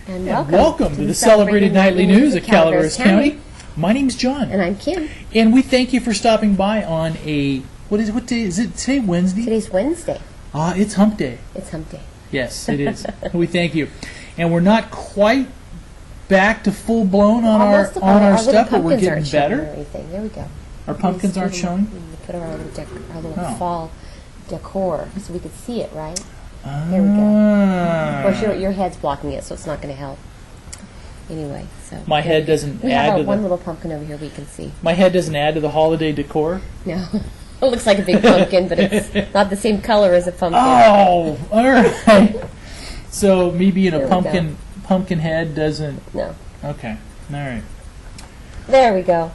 And welcome to the celebrated nightly news of Calaveras County. My name's John. And I'm Kim. And we thank you for stopping by on what day is it today? Wednesday? Today's Wednesday. It's hump day. It's hump day. Yes, it is. We thank you. And we're not quite back to full blown on our stuff, but we're getting better. There we go. Our pumpkins aren't showing? We put our little fall decor so we could see it, right? There we go. Of course, your head's blocking it, so it's not going to help. Anyway, so my head doesn't we add have to one little pumpkin over here we can see. My head doesn't add to the holiday decor. No, it looks like a big pumpkin, but it's not the same color as a pumpkin. Oh, all right. So me being a pumpkin head doesn't. No. Okay. All right. There we go.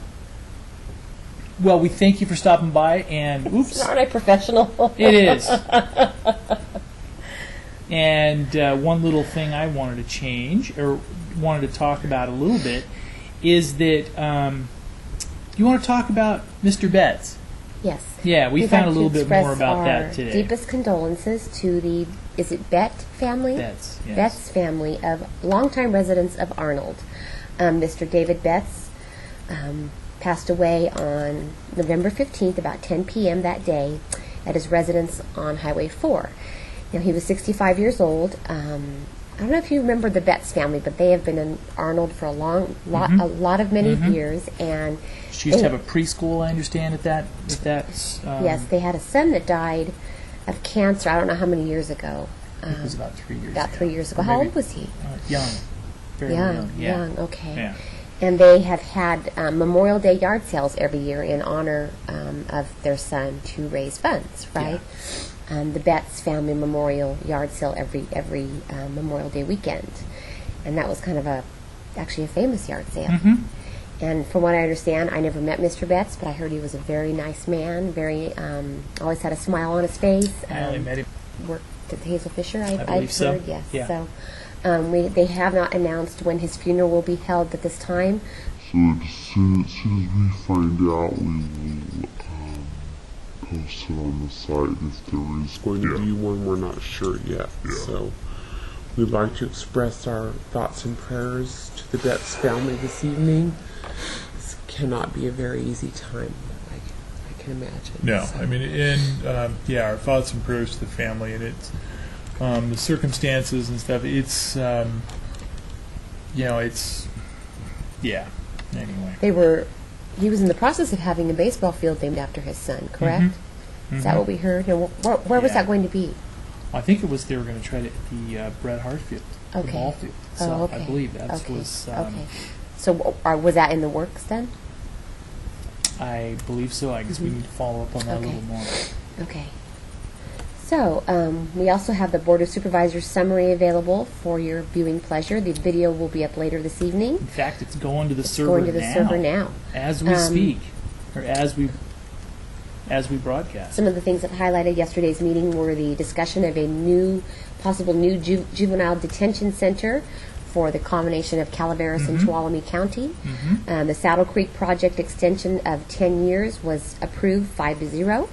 Well, we thank you for stopping by, and oops. Aren't I professional? It is. And one little thing I wanted to change, or wanted to talk about a little bit, is that you want to talk about Mr. Betts. Yes. Yeah, we found a little bit more about that today. Deepest condolences to the, is it Bett family? Betts, yes. Betts family of longtime residents of Arnold. Mr. David Betts passed away on November 15th, about 10 p.m. that day, at his residence on Highway 4. Now, he was 65 years old. I don't know if you remember the Betts family, but they have been in Arnold for a lot of many years. And she used to have a preschool, I understand, at that. Yes, they had a son that died of cancer. I don't know how many years ago. I think it was about 3 years. About 3 years ago. How old was he? Young, very young. Yeah. Young. Okay. Yeah. And they have had Memorial Day yard sales every year in honor of their son to raise funds, right? Yeah. The Betts Family Memorial Yard Sale every Memorial Day weekend, and that was kind of actually a famous yard sale. Mm-hmm. And from what I understand, I never met Mr. Betts, but I heard he was a very nice man. Very always had a smile on his face. I only met him. Worked at Hazel Fisher. I believe so. Heard, yes. Yeah. So they have not announced when his funeral will be held at this time. So as soon as we find out, we will post it on the site if there is going to be one. We're not sure yet. So we'd like to express our thoughts and prayers to the Betts family this evening. This cannot be a very easy time, I can imagine. No, so. I mean, our thoughts and prayers to the family, and it's the circumstances and stuff. It's Anyway, he was in the process of having a baseball field named after his son, correct? Mm-hmm. Is that what we heard? Now, where was that going to be? I think it was they were going to try it at the Bret Hart Field, the ball field. So I believe that was. Okay. So was that in the works then? I believe so. I guess we need to follow up on that a little more. Okay. So we also have the Board of Supervisors summary available for your viewing pleasure. The video will be up later this evening. In fact, it's going to the server now. As we speak, or as we broadcast. Some of the things that highlighted yesterday's meeting were the discussion of a possible new juvenile detention center for the combination of Calaveras and Tuolumne County. The Saddle Creek project extension of 10 years was approved 5-0.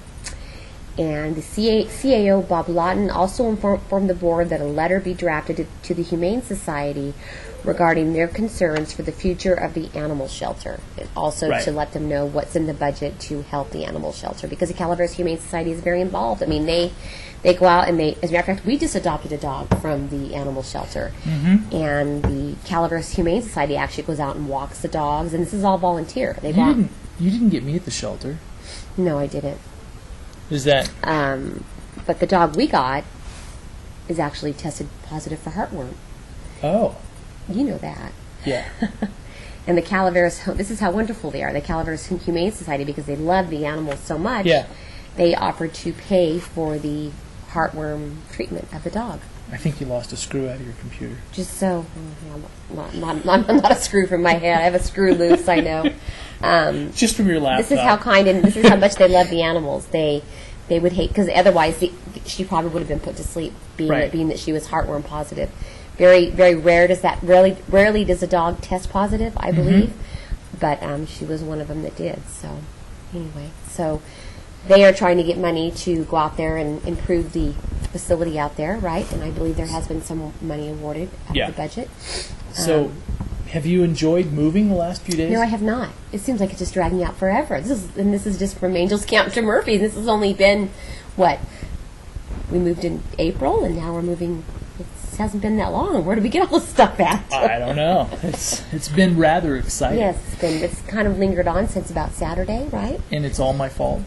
And the CAO, Bob Lawton, also informed the board that a letter be drafted to the Humane Society regarding their concerns for the future of the animal shelter, and also to let them know what's in the budget to help the animal shelter, because the Calaveras Humane Society is very involved. I mean, they go out and as a matter of fact, we just adopted a dog from the animal shelter, and the Calaveras Humane Society actually goes out and walks the dogs, and this is all volunteer. You didn't get me at the shelter. No, I didn't. Is that? But the dog we got is actually tested positive for heartworm. Oh. You know that. Yeah. And the Calaveras, this is how wonderful they are. The Calaveras Humane Society, because they love the animals so much, they offered to pay for the heartworm treatment of the dog. I think you lost a screw out of your computer. Just so, not a screw from my head. I have a screw loose, I know. Just from your laptop. This is how kind and this is how much they love the animals. They would hate, because otherwise she probably would have been put to sleep, being that she was heartworm positive. Very, very rare does that. Rarely does a dog test positive, I believe, but she was one of them that did. So anyway, they are trying to get money to go out there and improve the facility out there, right? And I believe there has been some money awarded out Yeah. of the budget. So, have you enjoyed moving the last few days? No, I have not. It seems like it's just dragging out forever. This is just from Angels Camp to Murphy. This has only been, what? We moved in April, and now we're moving. It hasn't been that long. Where do we get all this stuff at? I don't know. It's been rather exciting. Yes, it's kind of lingered on since about Saturday, right? And it's all my fault.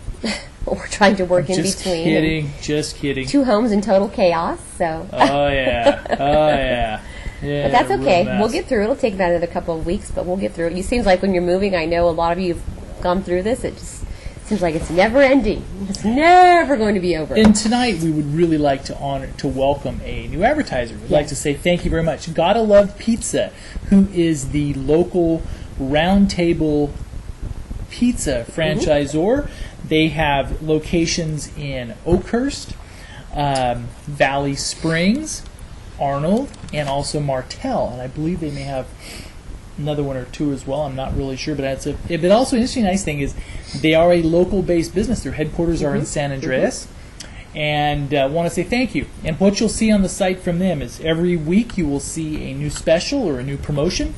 We're trying to work in Just between. kidding. Just kidding. 2 homes in total chaos, so. Oh, yeah. Oh, yeah. Yeah, But that's okay. real mess. We'll get through it. It'll take about another couple of weeks, but we'll get through it. It seems like when you're moving, I know a lot of you have gone through this. It just seems like it's never ending. It's never going to be over. And tonight we would really like to welcome a new advertiser. We'd like to say thank you very much. Gotta Love Pizza, who is the local Round Table Pizza franchisor. They have locations in Oakhurst, Valley Springs, Arnold, and also Martell. And I believe they may have another one or two as well. I'm not really sure, but but also an interesting nice thing is they are a local-based business. Their headquarters are in San Andreas, and want to say thank you. And what you'll see on the site from them is every week you will see a new special or a new promotion.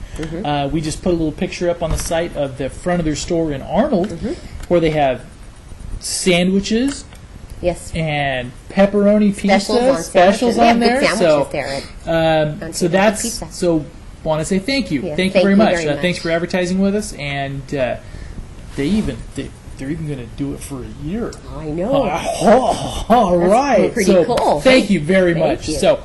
We just put a little picture up on the site of the front of their store in Arnold, where they have sandwiches. Yes. And pepperoni pizza specials They have on good there. sandwiches there at Pizza. So want to say thank you. Yes, Thank you very much. very much. Thanks for advertising with us, and they're even going to do it for a year. I know. All That's right. pretty so cool. Thank you very Thank much. you. So.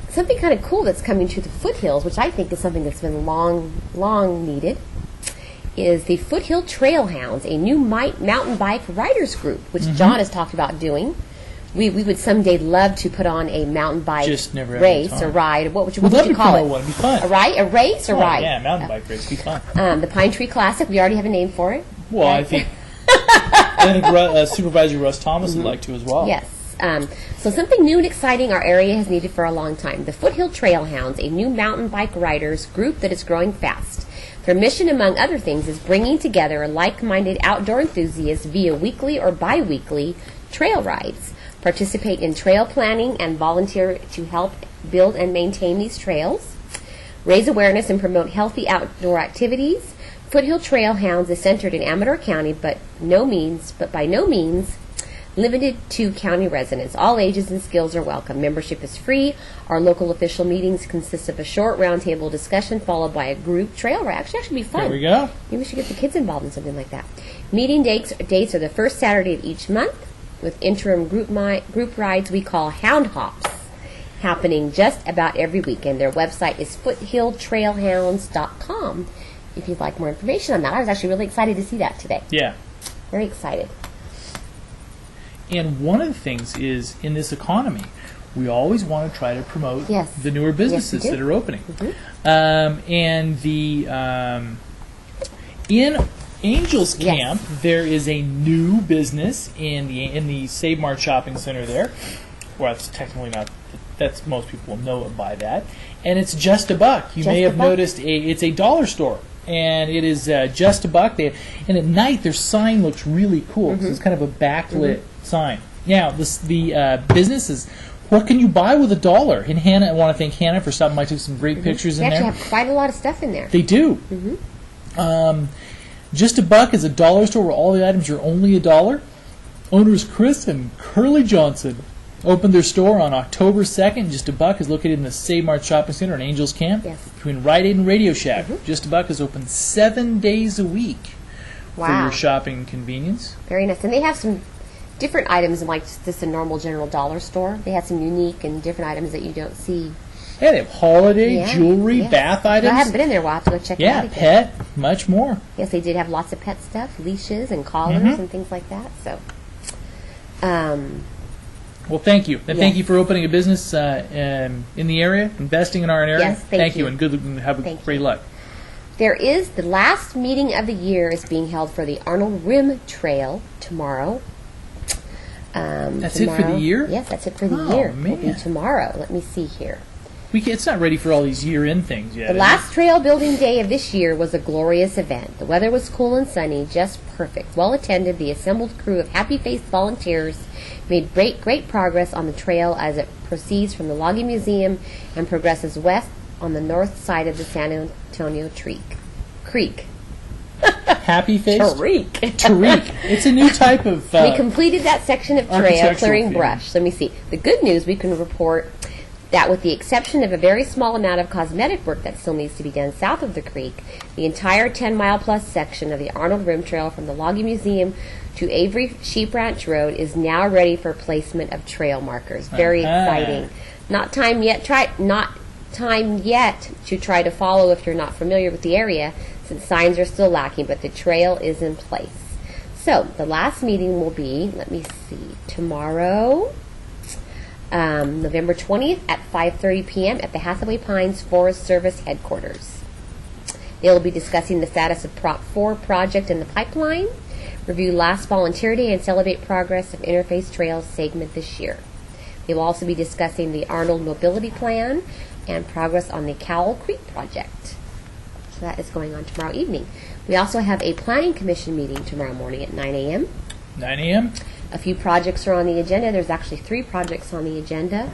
Something kind of cool that's coming to the foothills, which I think is something that's been long needed, is the Foothill Trailhounds, a new mountain bike riders group, which John has talked about doing. We would someday love to put on a mountain bike Just never had race the time. or ride. What would you We'd love to call it? promote one. It'd be fun. A race or Oh, ride? yeah, mountain bike race. It'd be fun. The Pine Tree Classic. We already have a name for it. Well, I think Supervisor Russ Thomas would like to as well. Yes. So something new and exciting our area has needed for a long time. The Foothill Trailhounds, a new mountain bike riders group that is growing fast. Their mission, among other things, is bringing together like-minded outdoor enthusiasts via weekly or bi-weekly trail rides. Participate in trail planning and volunteer to help build and maintain these trails. Raise awareness and promote healthy outdoor activities. Foothill Trailhounds is centered in Amador County, but by no means limited to county residents. All ages and skills are welcome. Membership is free. Our local official meetings consist of a short roundtable discussion followed by a group trail ride. Actually, that should be fun. There we go. Maybe we should get the kids involved in something like that. Meeting dates are the first Saturday of each month, with interim group rides we call Hound Hops, happening just about every weekend. Their website is foothilltrailhounds.com if you'd like more information on that. I was actually really excited to see that today. Yeah. Very excited. And one of the things is, in this economy, we always want to try to promote Yes. the newer businesses do. that are opening. And in Angels Yes. Camp, there is a new business in the Save Mart Shopping Center there. Well, it's technically not. That's most people will know it by that. And it's just a buck. You may Just a have buck. noticed it's a dollar store. And it is just a buck. And at night, their sign looks really cool. So it's kind of a backlit sign. Now, the business is, what can you buy with $1? And Hannah, I want to thank Hannah for stopping by, took some great pictures They in actually there. have quite a lot of stuff in there. They do. Just a Buck is a dollar store where all the items are only $1. Owners Chris and Curly Johnson opened their store on October 2nd. Just a Buck is located in the Save Mart Shopping Center in Angels Camp, Yes. between Rite Aid and Radio Shack. Just a Buck is open 7 days a week for Wow. your shopping convenience. Very nice. And they have some different items like just a normal general dollar store. They have some unique and different items that you don't see. Yeah, they have holiday, Yeah, jewelry, yeah. bath I haven't items. been in there. We'll have to go check it Yeah, out again. pet, much more. Yes, they did have lots of pet stuff, leashes and collars and things like that. So, Well, thank you. And thank Yes. you for opening a business in the area, investing in our area. Yes, thank you, you. and good and have Thank great you. luck. there is the last meeting of the year is being held for the Arnold Rim Trail tomorrow. That's it for the year? Yes, that's it for the Oh, year. It'll be man. tomorrow. Let me see here. It's not ready for all these year-end things yet. The last trail building day of this year was a glorious event. The weather was cool and sunny, just perfect. Well attended, the assembled crew of happy-faced volunteers made great progress on the trail as it proceeds from the Logging Museum and progresses west on the north side of the San Antonio Creek. Happy-faced? Tariq. It's a new type of... we completed that section of trail, architectural clearing theme. brush. Let me see. The good news, we can report that with the exception of a very small amount of cosmetic work that still needs to be done south of the creek, the entire 10-mile-plus section of the Arnold Rim Trail from the Logging Museum to Avery Sheep Ranch Road is now ready for placement of trail markers. Very exciting. Not time yet to try to follow if you're not familiar with the area, since signs are still lacking, but the trail is in place. So the last meeting will be, let me see, tomorrow, November 20th at 5:30 p.m. at the Hathaway Pines Forest Service headquarters. They will be discussing the status of Prop 4 project in the pipeline, review last volunteer day, and celebrate progress of Interface Trails segment this year. They will also be discussing the Arnold Mobility Plan and progress on the Cowell Creek project. So that is going on tomorrow evening. We also have a Planning Commission meeting tomorrow morning at 9 a.m. 9 a.m.? A few projects are on the agenda. There's actually 3 projects on the agenda.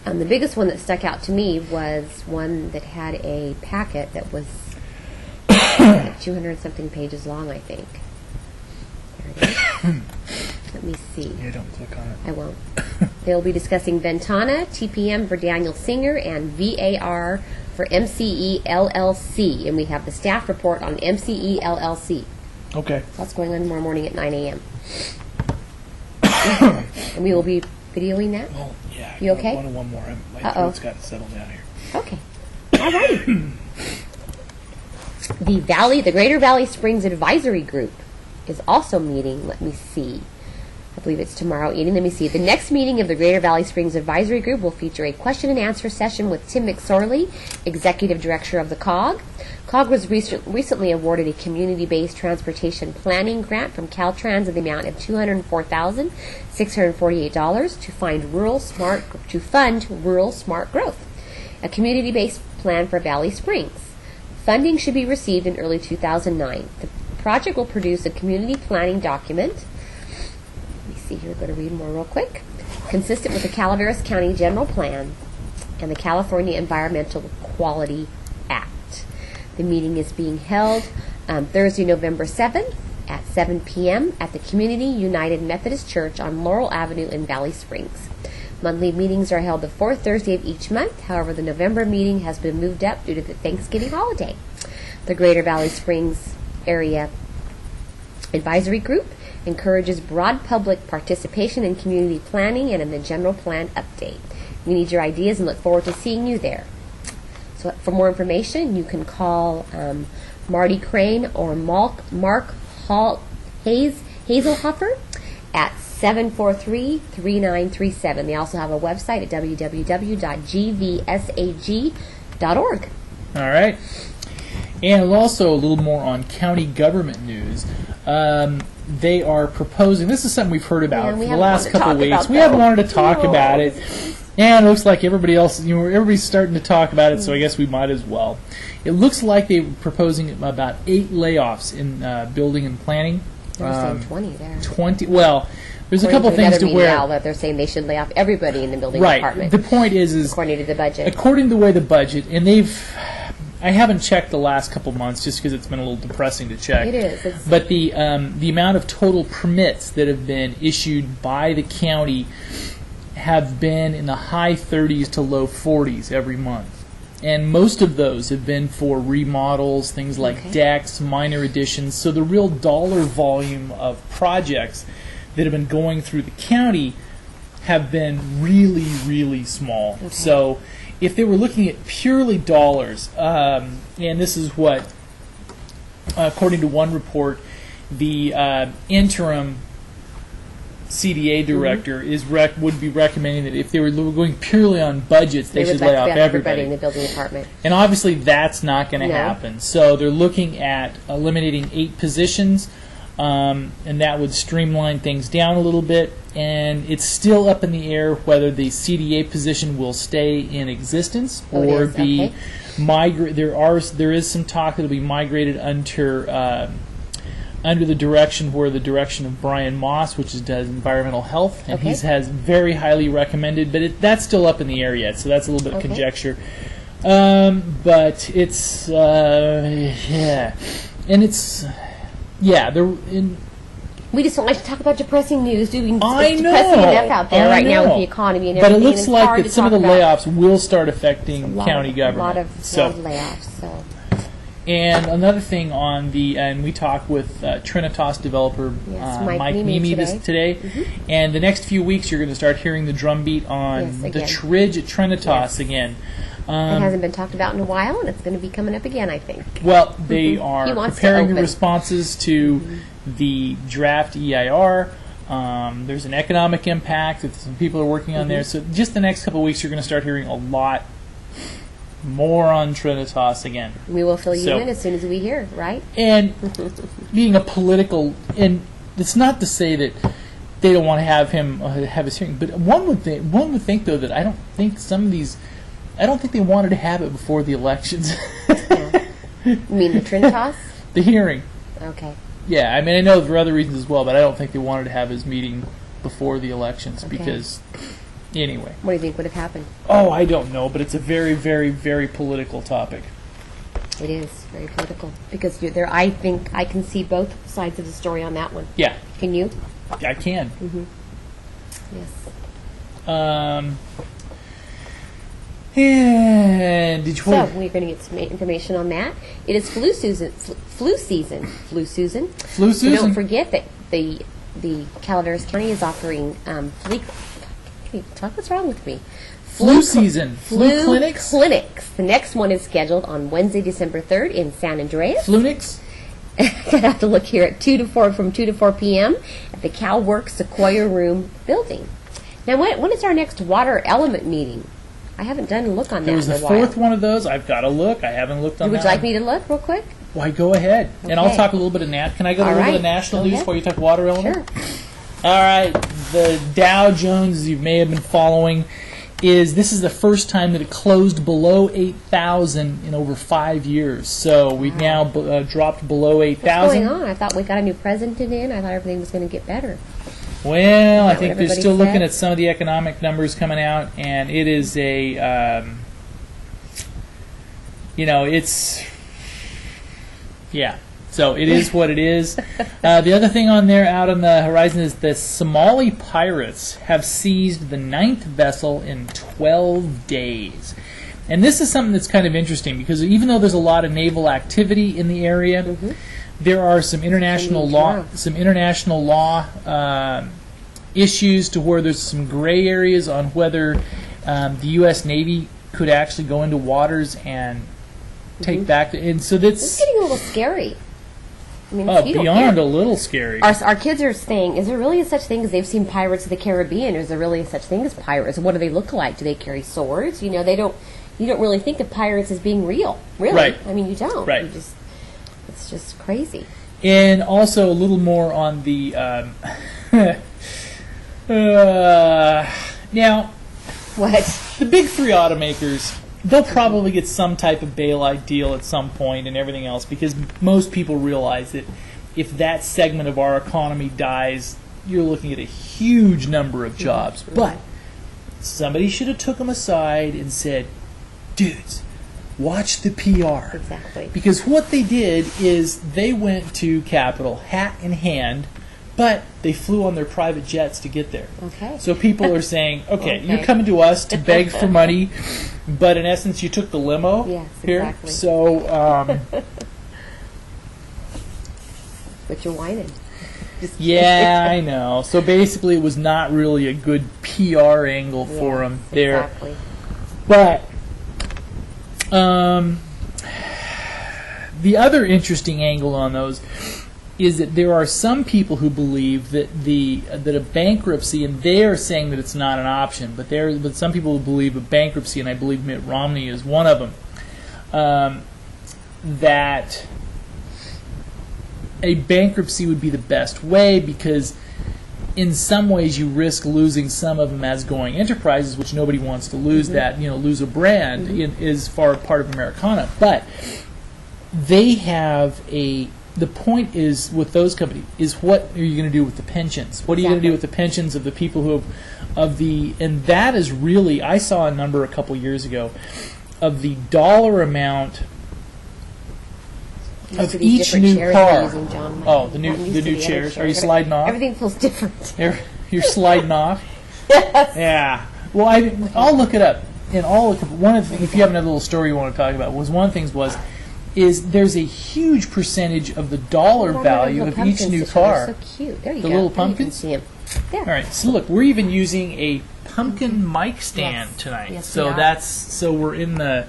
The biggest one that stuck out to me was one that had a packet that was 200-something pages long, I think. There it is. Let me see. Yeah, don't click on it. I won't. They'll be discussing Ventana, TPM for Daniel Singer, and VAR for MCE LLC. And we have the staff report on MCE LLC. Okay. That's going on tomorrow morning at 9 a.m. And we will be videoing that? Well, yeah. You okay? One more. My Uh-oh. throat's got to settle down here. Okay. All right. The Greater Valley Springs Advisory Group is also meeting. Let me see. I believe it's tomorrow evening. Let me see. The next meeting of the Greater Valley Springs Advisory Group will feature a question and answer session with Tim McSorley, Executive Director of the COG. COG was recently awarded a community-based transportation planning grant from Caltrans in the amount of $204,648 to fund rural smart growth, a community-based plan for Valley Springs. Funding should be received in early 2009. The project will produce a community planning document. Let me see here. I'm going to read more real quick. Consistent with the Calaveras County General Plan and the California Environmental Quality Act. The meeting is being held Thursday, November 7th at 7 p.m. at the Community United Methodist Church on Laurel Avenue in Valley Springs. Monthly meetings are held the fourth Thursday of each month. However, the November meeting has been moved up due to the Thanksgiving holiday. The Greater Valley Springs Area Advisory Group encourages broad public participation in community planning and in the general plan update. We need your ideas and look forward to seeing you there. So for more information, you can call Marty Crane or Mark Hazelhofer at 743-3937. They also have a website at www.gvsag.org. All right. And also a little more on county government news. They are proposing, this is something we've heard about for the last couple of weeks. We haven't wanted to talk about it. And it looks like everybody else, everybody's starting to talk about it, so I guess we might as well. It looks like they're proposing about 8 layoffs in building and planning. They're saying 20 there. 20, well, there's a couple things to where... Now that they're saying they should lay off everybody in the building right. department. The point is... According to the budget. According to the way the budget, and I haven't checked the last couple months just because it's been a little depressing to check. It is. But the amount of total permits that have been issued by the county have been in the high 30s to low 40s every month. And most of those have been for remodels, things like decks, minor additions. So the real dollar volume of projects that have been going through the county have been really, really small. Okay. So if they were looking at purely dollars, and this is what, according to one report, the interim CDA director would be recommending that if they were going purely on budgets, they should lay off everybody in the building department. And obviously that's not going to happen. So they're looking at eliminating 8 positions. and that would streamline things down a little bit. And it's still up in the air whether the CDA position will stay in existence or be migrate. There is some talk that it'll be migrated under the direction of Brian Moss, which does environmental health, and he has very highly recommended, but that's still up in the air yet, so that's a little bit of conjecture. But it's and it's we just don't like to talk about depressing news, do we? I know. Depressing enough out there right now with the economy and everything. But it looks like that some of the layoffs will start affecting county government. A lot of layoffs. So. And another thing and we talked with Trinitas developer Mike Mimi today. And the next few weeks you're going to start hearing the drumbeat on the Tridge at Trinitas again. It hasn't been talked about in a while, and it's going to be coming up again, I think. Well, they are preparing responses to the draft EIR. There's an economic impact that some people are working on there. So just the next couple of weeks, you're going to start hearing a lot more on Trinitas again. We will fill you in as soon as we hear, right? And being a political, and it's not to say that they don't want to have him have his hearing, but one would think though that I don't think they wanted to have it before the elections. You mean the Trinitas? The hearing. Okay. Yeah, I mean, I know for other reasons as well, but I don't think they wanted to have his meeting before the elections because, anyway. What do you think would have happened? Oh, I don't know, but it's a very, very, very political topic. It is very political because I think I can see both sides of the story on that one. Yeah. Can you? I can. Yes. And did you so we're going to get some information on that. It is flu season. So don't forget that the Calaveras County is offering what's wrong with me? Flu season. Flu clinics. The next one is scheduled on Wednesday, December 3rd in San Andreas. Flunix. I have to look here at 2 to 4 p.m. at the CalWorks Sequoia Room building. Now, when is our next water element meeting? I haven't done a look on that in a while. There was the fourth one of those. I've got to look. I haven't looked on that. Would you like me to look real quick? Why, go ahead. Okay. And I'll talk a little bit of Can I go to a little bit of national news before you talk water element? Sure. All right. The Dow Jones, as you may have been following, this is the first time that it closed below 8,000 in over 5 years. So we've now dropped below 8,000. What's going on? I thought we got a new president in. I thought everything was going to get better. Well, I think they're still looking at some of the economic numbers coming out, and it is so it is what it is. The other thing on there out on the horizon is the Somali pirates have seized the 9th vessel in 12 days. And this is something that's kind of interesting because even though there's a lot of naval activity in the area, there are some international law issues to where there's some gray areas on whether the U.S. Navy could actually go into waters and take back. And so it's getting a little scary. I mean, beyond a little scary. Our kids are saying, is there really a such thing as they've seen Pirates of the Caribbean? Or is there really a such thing as pirates? What do they look like? Do they carry swords? You don't really think of pirates as being real, really. Right. I mean, you don't. Right. It's just crazy. And also a little more on the now. What? The big three automakers, they'll probably get some type of bailout deal at some point and everything else because most people realize that if that segment of our economy dies, you're looking at a huge number of jobs. But somebody should have took them aside and said, dudes, watch the PR. Exactly. Because what they did is they went to Capitol, hat in hand, but they flew on their private jets to get there. Okay. So people are saying, okay, you're coming to us to beg for money, but in essence you took the limo here. Exactly. So, but you're whining. Yeah, I know. So basically it was not really a good PR angle for them there. Exactly. But the other interesting angle on those is that there are some people who believe that that a bankruptcy, and they are saying that it's not an option, but some people who believe a bankruptcy, and I believe Mitt Romney is one of them, that a bankruptcy would be the best way, because in some ways you risk losing some of them as going enterprises, which nobody wants to lose. That, lose a brand is part of Americana. But they have the point is with those companies is, what are you going to do with the pensions? What are you going to do with the pensions of the people who and that is really, I saw a number a couple years ago of the dollar amount of each new car. The new chairs. Are you sliding off? Everything feels different. You're sliding off? Yes. Yeah. Well, I'll look it up. And one of the things, if you have another little story you want to talk about, one of the things is there's a huge percentage of the dollar value of each new car. So cute. There you the go. Little pumpkins? There. All right. So look, we're even using a pumpkin mic stand tonight. Yes, so we're in the...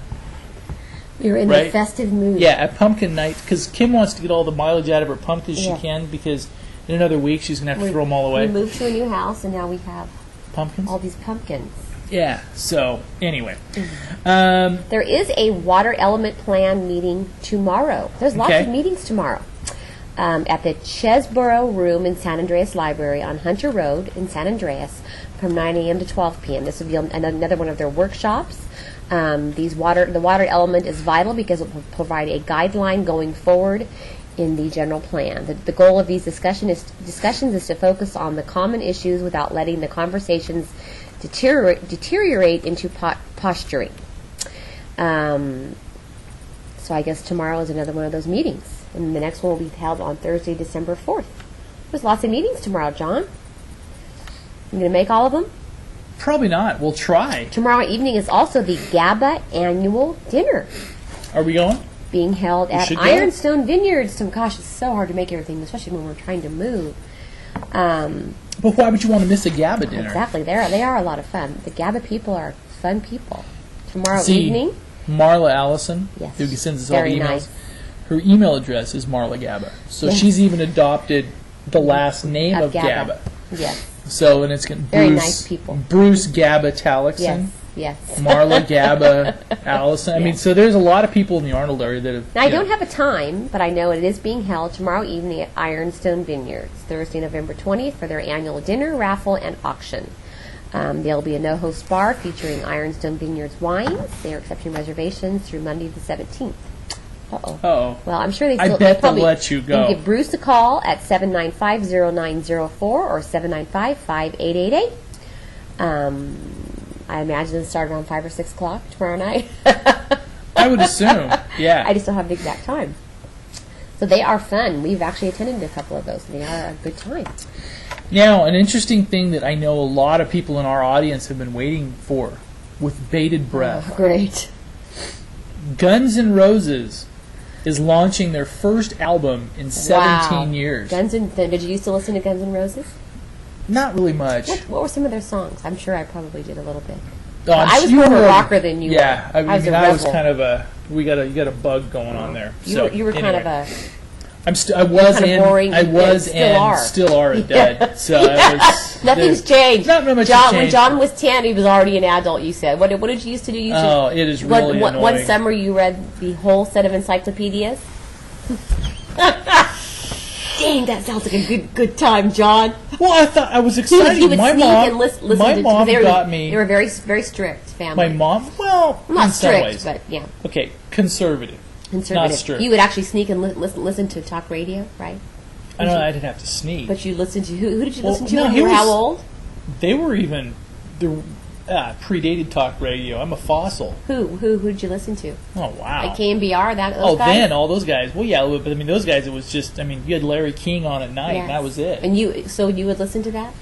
You're in the festive mood. Yeah, at pumpkin night, because Kim wants to get all the mileage out of her pumpkins she can, because in another week she's going to have to throw them all away. We moved to a new house, and now we have pumpkins. All these pumpkins. Yeah, so anyway. There is a water element plan meeting tomorrow. There's lots of meetings tomorrow. At the Chesborough Room in San Andreas Library on Hunter Road in San Andreas from 9 a.m. to 12 p.m. This will be another one of their workshops. The water element is vital because it will provide a guideline going forward in the general plan. The goal of these discussions is to focus on the common issues without letting the conversations deteriorate into posturing. So I guess tomorrow is another one of those meetings, and the next one will be held on Thursday, December 4th. There's lots of meetings tomorrow, John. You going to make all of them? Probably not. We'll try. Tomorrow evening is also the GABA annual dinner. Are we going? Being held at Ironstone Vineyards. Gosh, it's so hard to make everything, especially when we're trying to move. But why would you want to miss a GABA dinner? Exactly. They are a lot of fun. The GABA people are fun people. Tomorrow evening. Marla Allison, who sends us all the emails. Nice. Her email address is Marla Gaba. So she's even adopted the last name of Gaba. Yes. So, and it's Bruce, very nice people. Bruce Gaba Talixon. Yes. Marla Gaba Allison. I mean, so there's a lot of people in the Arnold area that have... Now, I don't have a time, but I know it is being held tomorrow evening at Ironstone Vineyards, Thursday, November 20th, for their annual dinner, raffle, and auction. There'll be a no-host bar featuring Ironstone Vineyards wines. They are accepting reservations through Monday the 17th. Uh-oh. Well, I'm sure I bet they'll let you go. You can give Bruce a call at 795-0904 or 795-5888. I imagine it'll start around 5 or 6 o'clock tomorrow night. I would assume, yeah. I just don't have the exact time. So they are fun. We've actually attended a couple of those, and they are a good time. Now, an interesting thing that I know a lot of people in our audience have been waiting for with bated breath. Oh, great. Guns N' Roses is launching their first album in 17 years. Did you used to listen to Guns N' Roses? Not really much. What were some of their songs? I'm sure I probably did a little bit. Oh, I was more of a rocker than you were. Yeah, I was kind of a... You got a bug going on there. You were kind of a... I was and still are a dad. So nothing's changed. Not much changed. When John was 10, he was already an adult. You said. What did you used to do? It is really annoying. One summer, you read the whole set of encyclopedias. Dang, that sounds like a good time, John. Well, I thought I was excited. He would sneak and listen. My mom got me. They were very very strict family. My mom, well, not in strict, some ways. but yeah. Okay, conservative. Not strict. You would actually sneak and listen to talk radio, right? I know I didn't have to sneak. But you listened to who did you listen to? No, when you were how old? They were even predated talk radio. I'm a fossil. Who did you listen to? Oh wow! Like KMBR, those guys? Then all those guys. Well, yeah, but I mean those guys. It was just. I mean, you had Larry King on at night, and that was it. And you would listen to that?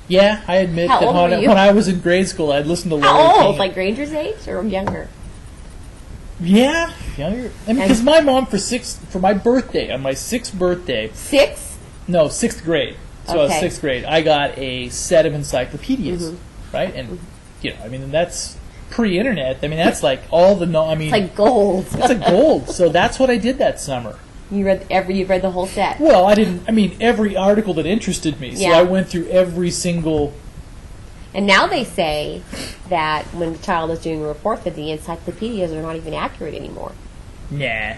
Yeah, I admit that when I was in grade school, I'd listen to Larry How old? King. Like Granger's age or younger? Yeah, younger. I mean, because my mom for my birthday, on my 6th birthday. 6th? No, 6th grade. So I was 6th grade. I got a set of encyclopedias, right? And I mean, that's pre-internet. I mean, that's like all the it's like gold. It's like gold. So that's what I did that summer. You read the whole set. Well, I didn't. I mean, every article that interested me. So I went through every single. And now they say that when the child is doing a report, that the encyclopedias are not even accurate anymore. Nah.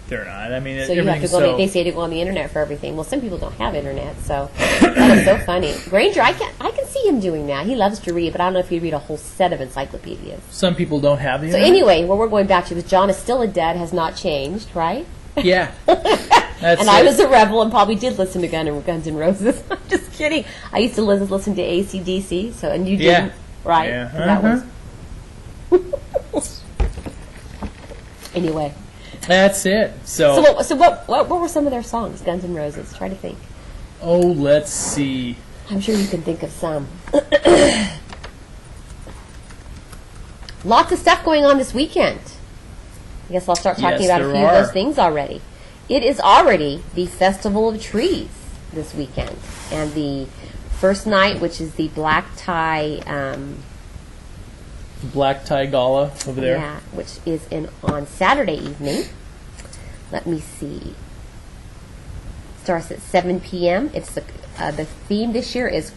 They're not. I mean, So you have to go. They say to go on the internet for everything. Well, some people don't have internet, so that is so funny. Granger, I can see him doing that. He loves to read, but I don't know if he'd read a whole set of encyclopedias. Some people don't have the So internet. anyway, what we're going back to is John is still a dead, has not changed, right? Yeah. That's And I was a rebel and probably did listen to Guns N' Roses. I'm just kidding. I used to listen to AC/DC, so and you didn't, right? Yeah. That was anyway. That's it. So What were some of their songs? Guns N' Roses. Try to think. oh, let's see. I'm sure you can think of some. Lots of stuff going on this weekend. I guess I'll start talking Yes, about a there few of are. those things already. It is already the Festival of Trees this weekend. And the first night, which is the black tie, Black Tie Gala over there. yeah, which is on Saturday evening. Let me see. Starts at 7 p.m. It's the theme this year is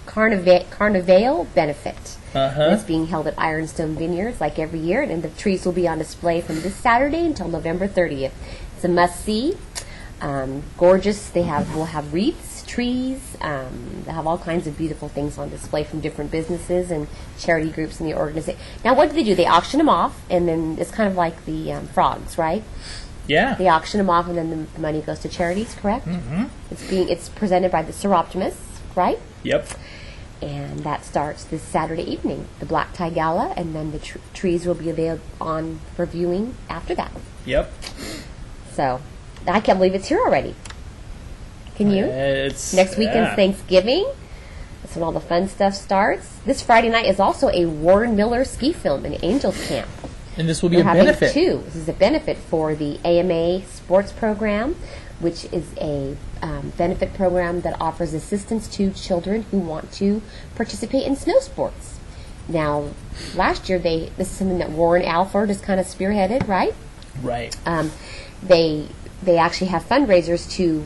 Carnival Benefit. And it's being held at Ironstone Vineyards like every year, and the trees will be on display from this Saturday until November 30th. It's a must-see. Gorgeous. Will have wreaths, trees. They have all kinds of beautiful things on display from different businesses and charity groups in the organization. Now, what do? They auction them off, and then it's kind of like the frogs, right? Yeah. They auction them off, and then the money goes to charities. Correct? Mm-hmm. It's presented by the Seroptimists, right? Yep. And that starts this Saturday evening, the Black Tie Gala, and then the trees will be available on for viewing after that. Yep. So, I can't believe it's here already. Can you? It's Next weekend's Thanksgiving. That's when all the fun stuff starts. This Friday night is also a Warren Miller ski film in Angels Camp. And this will be They're a having benefit. two. This is a benefit for the AMA sports program, which is a benefit program that offers assistance to children who want to participate in snow sports. Now, last year this is something that Warren Alford has kind of spearheaded, right? Right. They actually have fundraisers to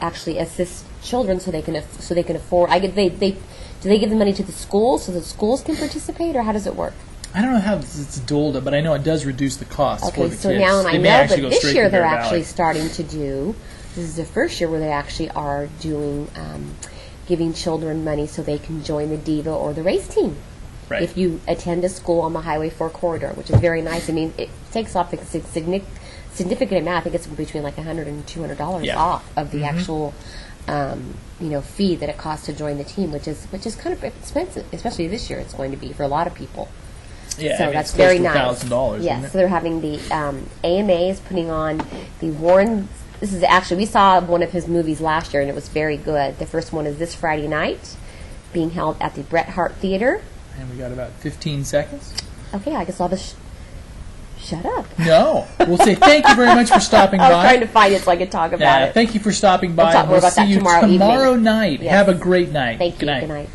actually assist children so they can afford. Do they give the money to the schools so the schools can participate, or how does it work? I don't know how it's doled, but I know it does reduce the cost for Okay, the so kids. now They I may know actually that go this straight year to they're Bear actually Valley. starting to do. This is the first year where they actually are doing giving children money so they can join the Diva or the race team. Right. If you attend a school on the Highway 4 corridor, which is very nice. I mean, it takes off a significant amount. I think it's between like $100 and $200 Yeah. off of the actual fee that it costs to join the team, which is kind of expensive, especially this year. It's going to be for a lot of people. Yeah, So I mean, that's it's close very to nice. $1,000. Yes, isn't so it? they're having the AMA is putting on the Warren. This is actually, we saw one of his movies last year, and it was very good. The first one is this Friday night, being held at the Bret Hart Theater. And we got about 15 seconds. Okay, I guess I'll just shut up. No. We'll say thank you very much for stopping I was by. trying to find it so I could talk about it. Thank you for stopping by. We'll talk more We'll about see that you tomorrow evening. night. Yes. Have a great night. Thank you. Good night. Good night.